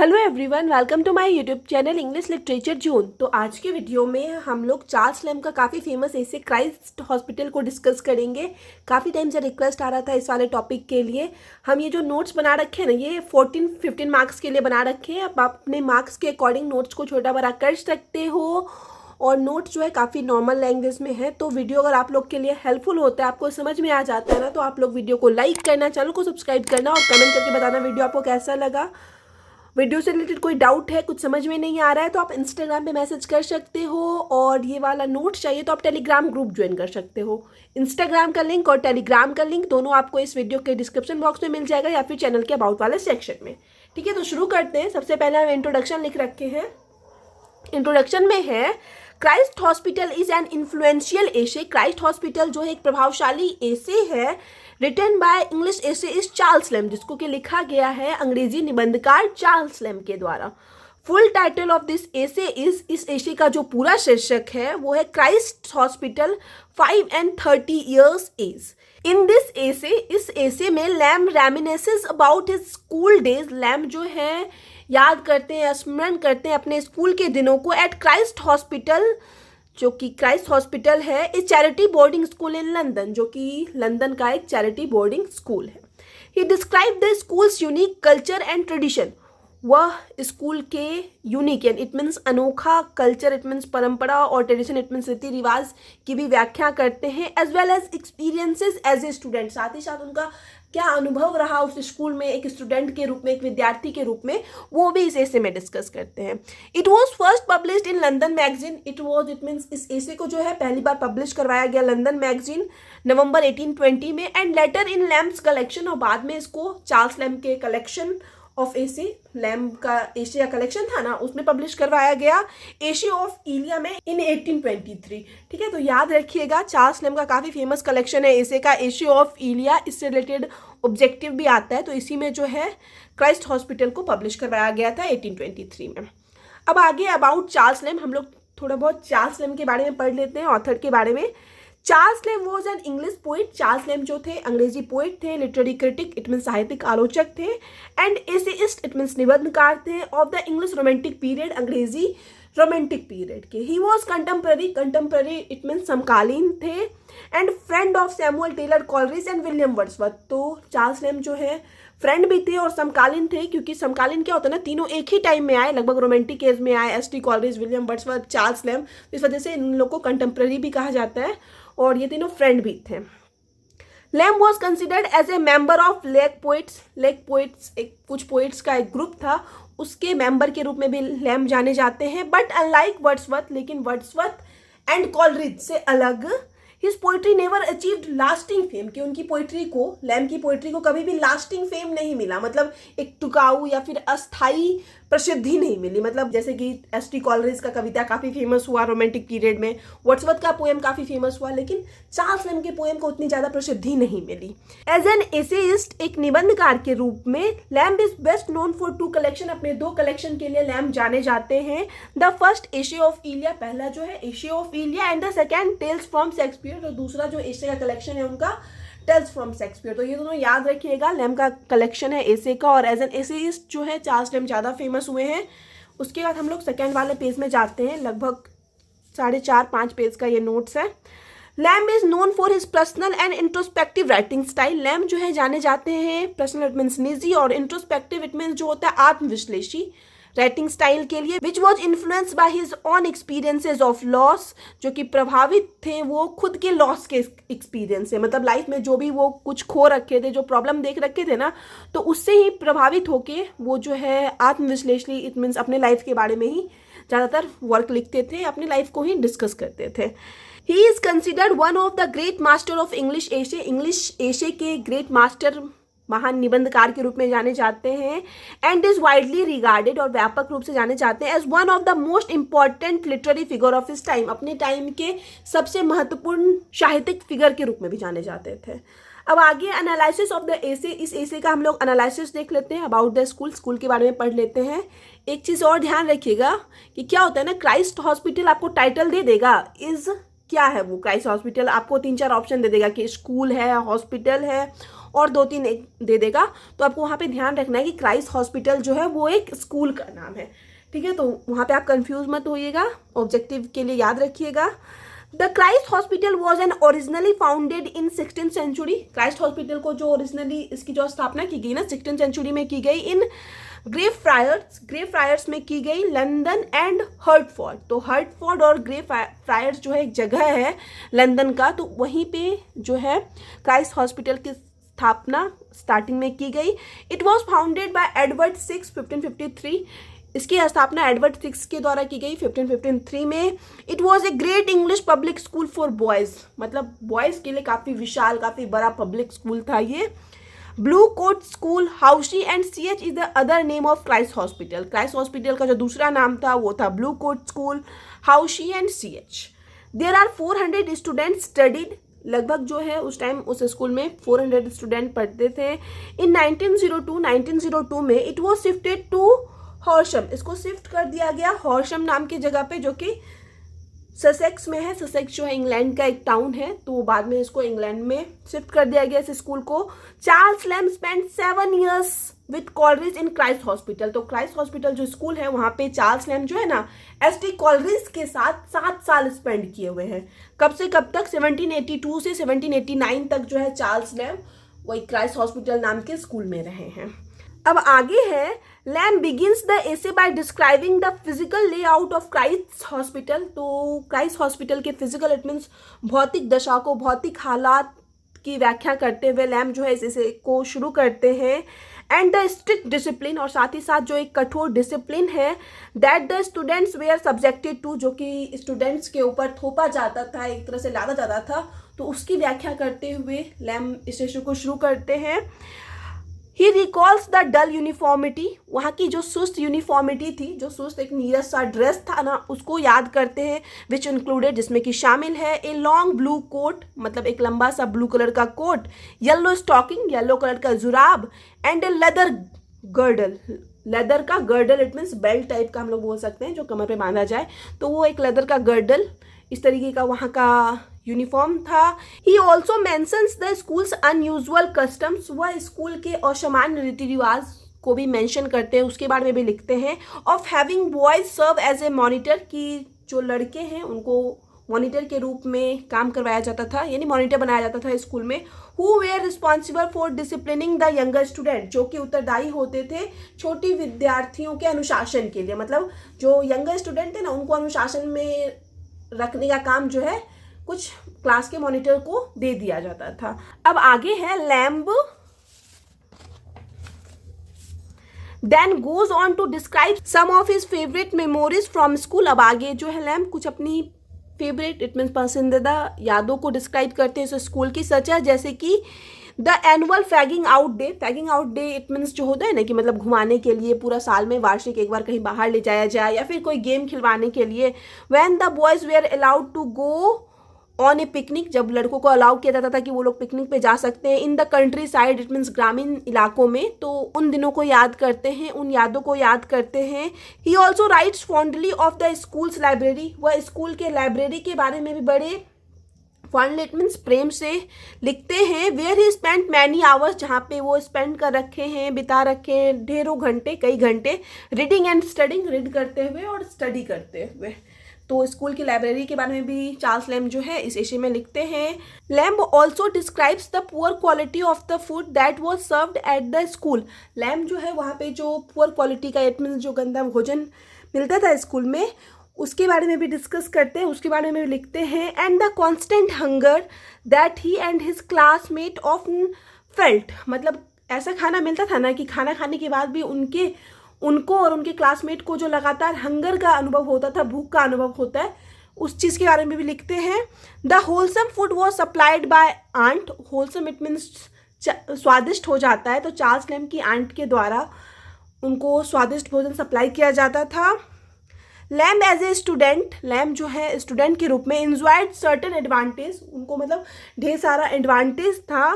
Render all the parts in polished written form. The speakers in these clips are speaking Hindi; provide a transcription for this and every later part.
Hello everyone, welcome to my YouTube channel English literature zone. तो आज के वीडियो में हम लोग चार्ल्स लैम्ब का काफ़ी फेमस ऐसे क्राइस्ट हॉस्पिटल को डिस्कस करेंगे। काफ़ी टाइम से रिक्वेस्ट आ रहा था इस वाले टॉपिक के लिए। हम ये जो नोट्स बना रखे हैं ना, ये 14-15 मार्क्स के लिए बना रखे हैं। आप अपने मार्क्स के अकॉर्डिंग नोट्स को छोटा बड़ा कर सकते हो और नोट्स जो है काफ़ी नॉर्मल लैंग्वेज में है। तो वीडियो अगर आप लोग के लिए हेल्पफुल होता है, आपको समझ में आ जाता है ना, तो आप लोग वीडियो को लाइक करना, चैनल को सब्सक्राइब करना और कमेंट करके बताना वीडियो आपको कैसा लगा। वीडियो से रिलेटेड कोई डाउट है, कुछ समझ में नहीं आ रहा है, तो आप इंस्टाग्राम पे मैसेज कर सकते हो। और ये वाला नोट चाहिए तो आप टेलीग्राम ग्रुप ज्वाइन कर सकते हो। इंस्टाग्राम का लिंक और टेलीग्राम का लिंक दोनों आपको इस वीडियो के डिस्क्रिप्शन बॉक्स में मिल जाएगा या फिर चैनल के अबाउट वाले सेक्शन में। ठीक है, तो शुरू करते हैं। सबसे पहले हम इंट्रोडक्शन लिख रखे हैं। इंट्रोडक्शन में है Christ hospital is an influential essay. Christ hospital जो है एक प्रभावशाली एसे है, written by English essay is Charles Lamb, जिसको कि लिखा गया है अंग्रेजी निबंधकार चार्ल्स लैम्ब के द्वारा। Full title of this essay is, इस एसे का जो पूरा शीर्षक है वो है Christ Hospital 5 and 30 years ago. In this essay, इस एसे में Lamb reminisces about his school days. Lamb जो है याद करते हैं, स्मरण करते हैं अपने स्कूल के दिनों को एट क्राइस्ट हॉस्पिटल, जो कि क्राइस्ट हॉस्पिटल है, is charity boarding school in London, जो कि लंदन का एक चैरिटी बोर्डिंग स्कूल है। He describe the school's unique culture and tradition. वह स्कूल के यूनिक एंड इट मीन्स अनोखा, कल्चर इट मीन्स परंपरा और ट्रेडिशन इट मीन्स रीति रिवाज की भी व्याख्या करते हैं। As well as experiences as a student, साथ ही साथ उनका क्या अनुभव रहा उस स्कूल में एक स्टूडेंट के रूप में, एक विद्यार्थी के रूप में, वो भी इस एसे में डिस्कस करते हैं। It was first published in London magazine. It means इस एसे को जो है पहली बार पब्लिश करवाया गया लंदन मैगजीन नवंबर 1820 में and later in Lamb's collection, और बाद में इसको चार्ल्स लैम्ब के कलेक्शन ऑफ एसे, लैम्ब का एसे का कलेक्शन था ना, उसमें पब्लिश करवाया गया एसे ऑफ इलिया में इन 1823। ठीक है, तो याद रखिएगा चार्ल्स लैम्ब का काफ़ी फेमस कलेक्शन है एसे का, एसे ऑफ इलिया। इससे रिलेटेड ऑब्जेक्टिव भी आता है, तो इसी में जो है क्राइस्ट हॉस्पिटल को पब्लिश करवाया गया था 1823 में। अब आगे अबाउट चार्ल्स लैम्ब, हम लोग थोड़ा बहुत चार्ल्स लैम्ब के बारे में पढ़ लेते हैं, ऑथर के बारे में। Charles lamb was an English poet. Charles Lamb जो थे अंग्रेजी पोइट थे, लिटरेरी क्रिटिक इट मीन्स साहित्यिक आलोचक थे, एंड एसेइस्ट इट मीन्स निबंधकार थे of the English romantic period, अंग्रेजी रोमांटिक पीरियड के। He was contemporary it means समकालीन थे, and friend of Samuel Taylor Coleridge and William Wordsworth. तो चार्ल्स लैम्ब जो है फ्रेंड भी थे और समकालीन थे, क्योंकि समकालीन क्या होता है ना, तीनों एक ही टाइम में आए, लगभग रोमांटिक एज में आए, S T Coleridge, William Wordsworth, Charles lamb. इस वजह से इन लोग को कंटेम्प्रेरी भी कहा जाता है और ये तीनों फ्रेंड भी थे। Lamb was considered as a member of lake poets. Lake poets एक कुछ पोइट्स का एक ग्रुप था, उसके मेंबर के रूप में भी लैम्ब जाने जाते हैं। बट अनलाइक वर्ड्सवर्थ, लेकिन वर्ड्सवर्थ एंड कॉलरिज से अलग, his poetry never achieved lasting fame, कि उनकी पोइट्री को, लैम्ब की पोइट्री को कभी भी लास्टिंग फेम नहीं मिला, मतलब एक टुकाऊ या फिर अस्थाई प्रसिद्धि नहीं मिली। मतलब जैसे कि एस टी कॉलरिज का कविता काफ़ी फेमस हुआ रोमांटिक पीरियड में, वर्ड्सवर्थ का पोएम काफ़ी फेमस हुआ, लेकिन चार्ल्स लैम्ब के पोएम को उतनी ज़्यादा प्रसिद्धि नहीं मिली। एज एन एसेइस्ट, एक निबंधकार के रूप में, lamb is best known for 2 collection. अपने 2 कलेक्शन के लिए लैम्ब जाने जाते हैं। द फर्स्ट एसे ऑफ इलिया, पहला जो है essay of Elia, and the second tales from Shakespeare, तो दूसरा जो एसे का कलेक्शन है उनका टेल्स फ्रॉम शेक्सपियर। तो ये दोनों याद रखिएगा, लैम्ब का कलेक्शन है एसे का, और एज एन एसेइस्ट जो है चार्ल्स लैम्ब ज़्यादा फेमस हुए हैं। उसके बाद हम लोग सेकेंड वाले पेज में जाते हैं, लगभग 4.5-5 पेज का ये नोट्स है। Lamb is known for his personal and introspective writing style. Lamb जो है जाने जाते हैं पर्सनल इट मीन्स निजी, और इंट्रोस्पेक्टिव इट मीन्स जो होता है आत्मविश्लेषी राइटिंग स्टाइल के लिए, which was influence by his on experiences of loss, जो कि प्रभावित थे वो खुद के लॉस के एक्सपीरियंस से, मतलब लाइफ में जो भी वो कुछ खो रखे थे, जो प्रॉब्लम देख रखे थे ना, तो उससे ही प्रभावित होके वो जो है आत्मविश्लेषणी इट मीन्स अपने लाइफ के बारे में ही ज़्यादातर वर्क लिखते थे, अपनी लाइफ को ही डिस्कस करते थे। He is considered one of the great master of English essay. English essay के ग्रेट मास्टर, महान निबंधकार के रूप में जाने जाते हैं, एंड इज वाइडली रिगार्डेड, और व्यापक रूप से जाने जाते हैं as one of the most important literary figure of his time. अपने टाइम के सबसे महत्वपूर्ण साहित्यिक फिगर के रूप में भी जाने जाते थे। अब आगे एनालिसिस ऑफ द एसे, इस एसे का हम लोग एनालिसिस देख लेते हैं। अबाउट द स्कूल, स्कूल के बारे में पढ़ लेते हैं। एक चीज़ और ध्यान रखिएगा कि क्या होता है ना, क्राइस्ट हॉस्पिटल आपको टाइटल दे देगा, इज क्या है वो क्राइस्ट हॉस्पिटल, आपको 3-4 ऑप्शन दे देगा कि स्कूल है, हॉस्पिटल है, और 2-3 दे देगा। तो आपको वहाँ पे ध्यान रखना है कि क्राइस्ट हॉस्पिटल जो है वो एक स्कूल का नाम है, ठीक है। तो वहाँ पे आप कंफ्यूज मत होइएगा, ऑब्जेक्टिव के लिए याद रखिएगा। The Christ hospital was an originally founded in 16th century. Christ hospital को जो ओरिजिनली इसकी जो स्थापना की गई ना 16th सेंचुरी में की गई इन ग्रे फ्रायर्स में की गई, लंदन एंड हर्टफोर्ड। तो हर्टफोर्ड और ग्रे फ्रायर्स जो है एक जगह है लंदन का, तो वहीं पे जो है क्राइस्ट हॉस्पिटल की स्थापना स्टार्टिंग में की गई। It was founded by Edward 6 1553। इसकी स्थापना एडवर्ड 6 के द्वारा की गई 1553 में। It was a great English public school for boys, मतलब बॉयज़ के लिए काफ़ी विशाल काफ़ी बड़ा पब्लिक स्कूल था ये। Blue coat school, Housey and CH is the other name of Christ hospital. Christ Hospital का जो दूसरा नाम था वो था blue coat school, Housey and CH। There are 400 students studied. लगभग जो है उस टाइम उस स्कूल में 400 स्टूडेंट पढ़ते थे। इन 1902 में इट वॉज शिफ्टेड टू हॉर्शम। इसको शिफ्ट कर दिया गया हॉर्शम नाम की जगह पे, जो कि ससेक्स में है। ससेक्स जो है इंग्लैंड का एक टाउन है, तो बाद में इसको इंग्लैंड में शिफ्ट कर दिया गया इस स्कूल को। Charles lamb spend 7 years with Coleridge in Christ hospital. तो क्राइस्ट हॉस्पिटल जो स्कूल है वहाँ पे चार्ल्स लैम्ब जो है ना ST कॉलरिज के साथ 7 साल स्पेंड किए हुए हैं। कब से कब तक? 1782 से 1789 तक जो है चार्ल्स लैम्ब वही क्राइस्ट हॉस्पिटल नाम के स्कूल में रहे हैं। अब आगे है, Lamb begins the essay by describing the physical layout of Christ hospital. तो क्राइस्ट हॉस्पिटल के फिजिकल इट मीन्स भौतिक दशा को, भौतिक हालात की व्याख्या करते हुए लैम्ब जो है इस एसे को शुरू करते हैं। एंड द स्ट्रिक्ट डिसिप्लिन, और साथ ही साथ जो एक कठोर डिसिप्लिन है that the students were subjected to, जो कि स्टूडेंट्स के ऊपर थोपा जाता था, एक तरह से लादा जाता था, तो उसकी व्याख्या करते हुए लैम्ब इस एसे को शुरू करते हैं। ही रिकॉल्स द डल यूनिफॉर्मिटी, वहाँ की जो सुस्त यूनिफॉर्मिटी थी, जो सुस्त एक नीरस सा ड्रेस था ना, उसको याद करते हैं। विच इंक्लूडेड, जिसमें कि शामिल है ए लॉन्ग ब्लू कोट, मतलब एक लंबा सा ब्लू कलर का coat, yellow stocking, yellow colour का जुराब, and a leather girdle. Leather का girdle it means belt type का हम लोग बोल सकते हैं, जो कमर पे बांधा जाए, तो वो एक लेदर का गर्डल, इस तरीके का वहाँ का यूनिफॉर्म था। He also mentions the school's unusual customs, वह स्कूल के असामान्य रीति रिवाज को भी मेंशन करते हैं, उसके बारे में भी लिखते हैं। Of having boys serve as a monitor, कि जो लड़के हैं उनको मॉनिटर के रूप में काम करवाया जाता था, यानी मॉनिटर बनाया जाता था स्कूल में। Who were responsible for disciplining the younger student, जो कि उत्तरदायी होते थे छोटी विद्यार्थियों के अनुशासन के लिए, मतलब जो यंगर स्टूडेंट थे ना उनको अनुशासन में रखने का काम जो है कुछ क्लास के मॉनिटर को दे दिया जाता था। अब आगे है Lamb then goes on to describe some of his favourite memories from school. अब आगे जो है लैम्ब कुछ अपनी फेवरेट इट मीन्स पसंदीदा यादों को डिस्क्राइब करते हैं इस स्कूल की, सच है जैसे कि the annual fagging out day. Fagging out day it means जो होता है ना कि मतलब घुमाने के लिए पूरा साल में वार्षिक एक बार कहीं बाहर ले जाया जाए, या फिर कोई गेम खिलवाने के लिए। When the boys were allowed to go on a picnic, जब लड़कों को अलाउ किया जाता था कि वो लोग पिकनिक पे जा सकते हैं in the country side it means ग्रामीण इलाकों में, तो उन दिनों को याद करते हैं, उन यादों को याद करते हैं। He also rights fondly of the schools library, वह स्कूल के लाइब्रेरी के बारे में भी बड़े फॉन्डली इट मीन्स प्रेम से लिखते हैं। Where he spend many hours, जहाँ पे वो स्पेंड कर रखे हैं, बिता रखे हैं ढेरों घंटे, कई घंटे, रीडिंग एंड स्टडिंग, रीड करते हुए और स्टडी करते हुए। तो स्कूल की लाइब्रेरी के बारे में भी चार्ल्स लैम्ब जो है इस एशे में लिखते हैं। Lamb also describes the poor quality of the food that was served at the school. Lamb जो है वहाँ पे जो पुअर क्वालिटी का इट मीन्स जो गंदा भोजन मिलता था स्कूल में, उसके बारे में भी डिस्कस करते हैं, उसके बारे में भी लिखते हैं। And the constant hunger that he and his classmate often felt, मतलब ऐसा खाना मिलता था ना कि खाना खाने के बाद भी उनको और उनके क्लासमेट को जो लगातार हंगर का अनुभव होता था, भूख का अनुभव होता है, उस चीज़ के बारे में भी लिखते हैं। The wholesome food was supplied by aunt, wholesome it means स्वादिष्ट हो जाता है, तो चार्ल्स लैम्ब की आंट के द्वारा उनको स्वादिष्ट भोजन सप्लाई किया जाता था। Lamb as a student, Lamb जो है स्टूडेंट के रूप में इंजॉयड सर्टेन एडवांटेज, उनको मतलब ढेर सारा एडवांटेज था,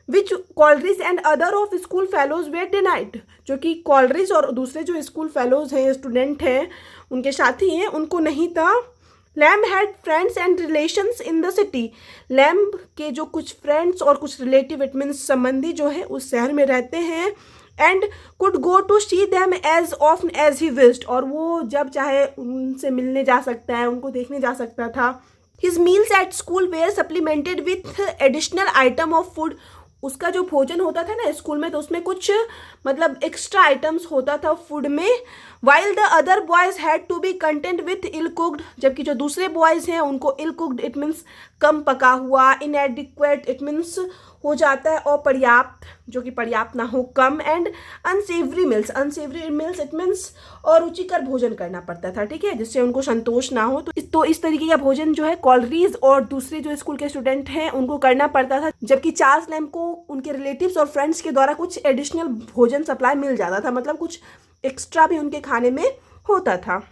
which Coleridge and other of school fellows were denied, जो कि कॉलरिज और दूसरे जो स्कूल फेलोज हैं, स्टूडेंट हैं, उनके साथी हैं, उनको नहीं था। Lamb had friends and relations in the city. Lamb के जो कुछ फ्रेंड्स और कुछ रिलेटिव इट मीन्स संबंधी जो है उस शहर में रहते हैं। And could go to see them as often as he wished, और वो जब चाहे उनसे मिलने जा सकता है, उनको देखने जा सकता था। His meals at school were supplemented with additional item of food. उसका जो भोजन होता था ना स्कूल में, तो उसमें कुछ मतलब एक्स्ट्रा आइटम्स होता था फूड में। While the other boys had to be content with ill cooked, जबकि जो दूसरे बॉयज हैं उनको इल कुक्ड इट मीन्स कम पका हुआ, इनएडिक्वेट इट मीन्स हो जाता है अपर्याप्त, जो कि पर्याप्त ना हो, कम। एंड अनसेवरी मिल्स इट मीन्स अरुचिकर भोजन करना पड़ता था, ठीक है, जिससे उनको संतोष ना हो। तो इस तरीके का भोजन जो है कॉलरीज और दूसरे जो स्कूल के स्टूडेंट हैं उनको करना पड़ता था, जबकि चार्ल्स लैम्ब को उनके रिलेटिव्स और फ्रेंड्स के द्वारा कुछ एडिशनल भोजन सप्लाई मिल जाता था, मतलब कुछ एक्स्ट्रा भी उनके खाने में होता था।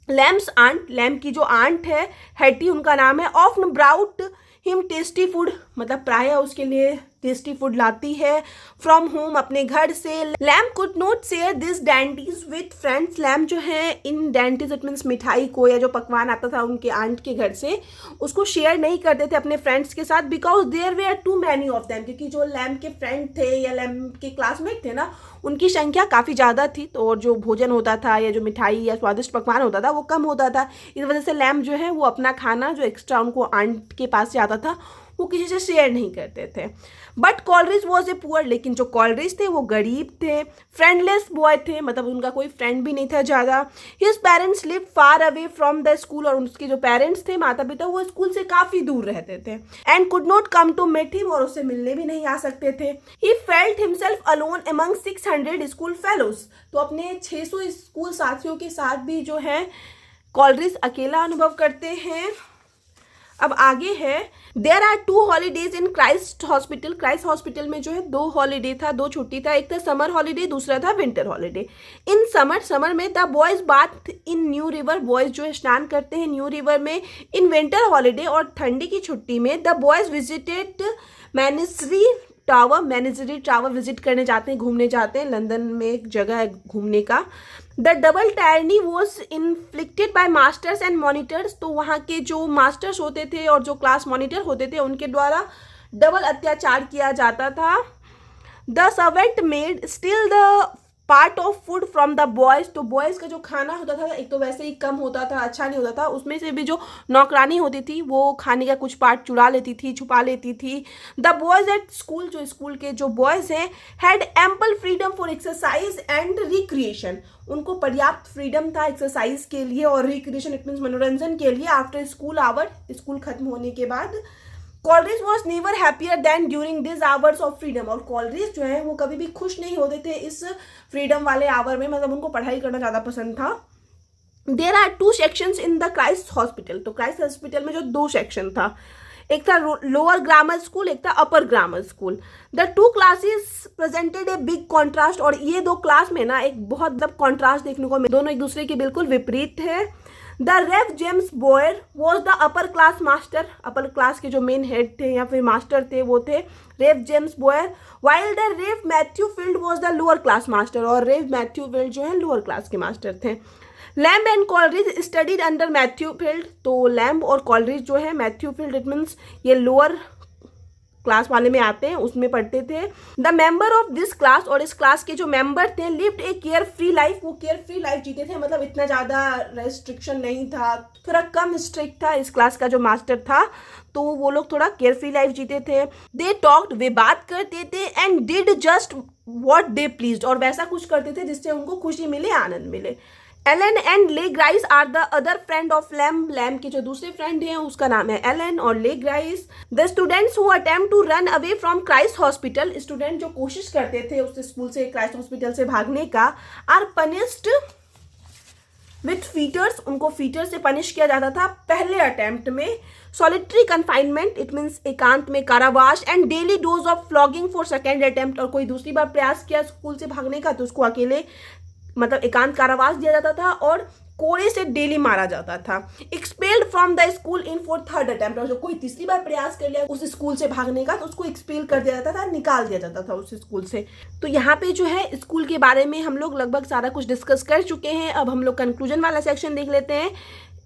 लैम्ब्स आंट, लैम्ब की जो आंट है हैटी उनका नाम है, ऑफ्न ब्राउट हिम टेस्टी फूड, मतलब प्राय उसके लिए टेस्टी फूड लाती है फ्रॉम होम, अपने घर से। Lamb could not share this dandies with friends. Lamb जो है इन डैंडीज इट मीन्स मिठाई को या जो पकवान आता था उनके आंट के घर से, उसको शेयर नहीं करते थे अपने फ्रेंड्स के साथ, because there were too many of them, क्योंकि जो लैम्ब के फ्रेंड थे या लैम्ब के क्लासमेट थे ना, उनकी संख्या काफ़ी ज़्यादा थी, तो और जो भोजन होता था या जो मिठाई या स्वादिष्ट पकवान होता था वो कम होता था। इस वजह से लैम्ब जो है वो अपना खाना जो एक्स्ट्रा उनको आंट के पास से आता था वो किसी से शेयर नहीं करते थे। But Coleridge was a poor, लेकिन जो कॉलरिज थे वो गरीब थे, फ्रेंडलेस बॉय थे, मतलब उनका कोई फ्रेंड भी नहीं था ज़्यादा। His parents live far away from the school, और उसके जो पेरेंट्स थे माता पिता वो स्कूल से काफ़ी दूर रहते थे। And could not come to meet him, और उससे मिलने भी नहीं आ सकते थे। He felt himself alone among 600 school fellows, तो अपने 600 स्कूल साथियों के साथ भी जो है कॉलरिज अकेला अनुभव करते हैं। अब आगे है, there are 2 holidays in Christ hospital. Christ hospital में जो है 2 हॉलीडे था, 2 छुट्टी था, एक था समर हॉलीडे, दूसरा था विंटर हॉलीडे। इन समर में the boys bath in new river, boys जो है स्नान करते हैं न्यू रिवर में। इन विंटर हॉलीडे और ठंडी की छुट्टी में the boys visited menagerie tower visit करने जाते हैं, घूमने जाते हैं। लंदन में एक जगह है घूमने का। The double tyranny was inflicted by masters and monitors, तो वहाँ के जो मास्टर्स होते थे और जो क्लास मॉनिटर होते थे उनके द्वारा डबल अत्याचार किया जाता था। The servant made still the part of food from the boys, तो बॉयज़ का जो खाना होता था एक तो वैसे ही कम होता था, अच्छा नहीं होता था, उसमें से भी जो नौकरानी होती थी वो खाने का कुछ पार्ट चुरा लेती थी, छुपा लेती थी। द बॉयज़ एट स्कूल, जो स्कूल के जो बॉयज़ हैं, had ample freedom for exercise and recreation, उनको पर्याप्त फ्रीडम था एक्सरसाइज के लिए और रिक्रिएशन इट मीन्स मनोरंजन के लिए आफ्टर स्कूल आवर, स्कूल खत्म होने के बाद। Coleridge was never happier than during this hours of freedom, और कॉलरिज जो है वो कभी भी खुश नहीं होते थे इस फ्रीडम वाले आवर में, मतलब उनको पढ़ाई करना ज़्यादा पसंद था। There are 2 sections in the Christ hospital, तो क्राइस्ट हॉस्पिटल में जो 2 सेक्शन था, एक था लोअर ग्रामर स्कूल, एक था upper grammar school. The 2 classes presented a big contrast, और ये 2 क्लास में ना एक बहुत मतलब कॉन्ट्रास्ट देखने को मिला, दोनों एक दूसरे के बिल्कुल विपरीत है। The Rev James Boyer was the upper class master, upper class के जो मेन हेड थे या फिर मास्टर थे वो थे Rev James Boyer, while the Rev Matthew Field was the lower class master, और रेव मैथ्यू फील्ड जो है लोअर क्लास के मास्टर थे। Lamb and Coleridge studied under Matthew Field, तो लैम्ब और कॉलरिज जो है मैथ्यू फील्ड इट मीन्स ये लोअर क्लास वाले में आते हैं, उसमें पढ़ते थे। The member of this class, और इस क्लास के जो मेंबर थे, lived a care free life, वो केयर फ्री लाइफ जीते थे, मतलब इतना ज़्यादा रेस्ट्रिक्शन नहीं था, थोड़ा कम स्ट्रिक्ट था इस क्लास का जो मास्टर था, तो वो लोग थोड़ा केयर फ्री लाइफ जीते थे। दे टॉक्ड, वे बात करते थे, and did just what they pleased, और वैसा कुछ करते थे जिससे उनको खुशी मिले, आनंद मिले। Allen and Le Grice are the other friend of Lamb, Lamb के जो दूसरे फ्रेंड हैं उसका नाम है एलन और Le Grice. The students who attempt to run away from Christ hospital, student जो कोशिश करते थे उस स्कूल से क्राइस्ट हॉस्पिटल से भागने का, आर पनिश्ड विथ फीटर्स, उनको फीटर से पनिश किया जाता था पहले अटेम्प्ट में। सॉलिटरी कन्फाइनमेंट इट मीन्स एकांत में कारावास, and daily dose of flogging for second attempt, और कोई दूसरी बार प्रयास किया स्कूल से भागने का तो उसको अकेले मतलब एकांत कारावास दिया जाता था और कोड़े से डेली मारा जाता था। Expelled from the school in for third attempt, और जो कोई तीसरी बार प्रयास कर लिया उस स्कूल से भागने का तो उसको एक्सपेल कर दिया जाता था, निकाल दिया जाता था उस स्कूल से। तो यहाँ पे जो है स्कूल के बारे में हम लोग लगभग सारा कुछ डिस्कस कर चुके हैं। अब हम लोग कंक्लूजन वाला सेक्शन देख लेते हैं।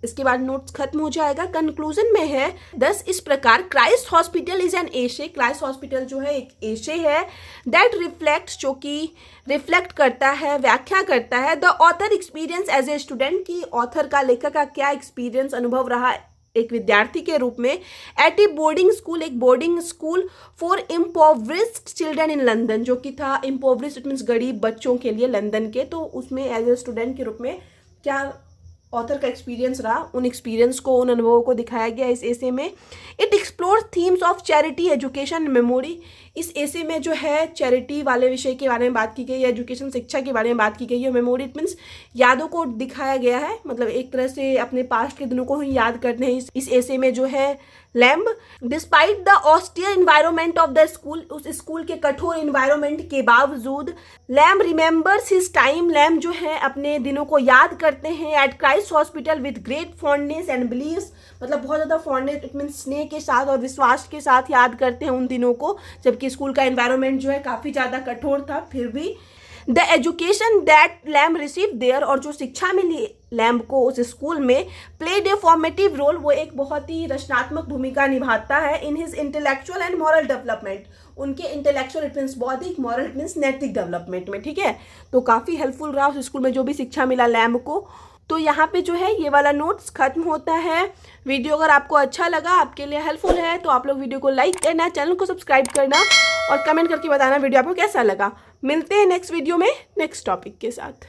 इसके बाद नोट्स खत्म हो जाएगा। कंक्लूजन में है 10 इस प्रकार, क्राइस्ट हॉस्पिटल इज एन एशे, क्राइस्ट हॉस्पिटल जो है एक एशे है, दैट रिफ्लेक्ट्स, जो कि रिफ्लेक्ट करता है, व्याख्या करता है the author experience as a student, की ऑथर का, लेखक का क्या एक्सपीरियंस, अनुभव रहा एक विद्यार्थी के रूप में, एट ए बोर्डिंग स्कूल, एक boarding school for impoverished children in London, जो कि था इम्पोवरिस्ड, इट मीन्स गरीब बच्चों के लिए लंदन के, तो उसमें एज ए स्टूडेंट के रूप में क्या ऑथर का एक्सपीरियंस रहा, उन एक्सपीरियंस को, उन अनुभवों को दिखाया गया इस एसे में। It explores themes of charity, education, memory, इस एसे में जो है चैरिटी वाले विषय के बारे में बात की गई है, एजुकेशन, शिक्षा के बारे में बात की गई है, मेमोरी इट मीन्स यादों को दिखाया गया है, मतलब एक तरह से अपने पास्ट के दिनों को ही याद करते हैं इस एसे में जो है Lamb. Despite the austere environment of the school, उस स्कूल के कठोर इन्वायरमेंट के बावजूद, Lamb remembers his time, Lamb जो है अपने दिनों को याद करते हैं, at Christ hospital with great fondness and believes, मतलब बहुत ज़्यादा फॉन्डनेस इट मीन्स स्नेह के साथ और विश्वास के साथ याद करते हैं उन दिनों को, जबकि स्कूल का एनवायरनमेंट जो है काफ़ी ज़्यादा कठोर था। फिर भी the education that lamb receive there, और जो शिक्षा मिली लैम्ब को उस स्कूल में, प्लेड ए फॉर्मेटिव रोल, वो एक बहुत ही रचनात्मक भूमिका निभाता है, in his intellectual and moral development, उनके इंटेलेक्चुअल इट मीन्स बौद्धिक, मॉरल इट मीन्स नैतिक डेवलपमेंट में, ठीक है। तो काफ़ी हेल्पफुल रहा उस स्कूल में जो भी शिक्षा मिला लैम्ब को। तो यहाँ पे जो है ये वाला नोट्स खत्म होता है। वीडियो अगर आपको अच्छा लगा, आपके लिए हेल्पफुल है, तो आप लोग वीडियो को लाइक करना, चैनल को सब्सक्राइब करना और कमेंट करके बताना वीडियो आपको कैसा लगा। मिलते हैं नेक्स्ट वीडियो में नेक्स्ट टॉपिक के साथ।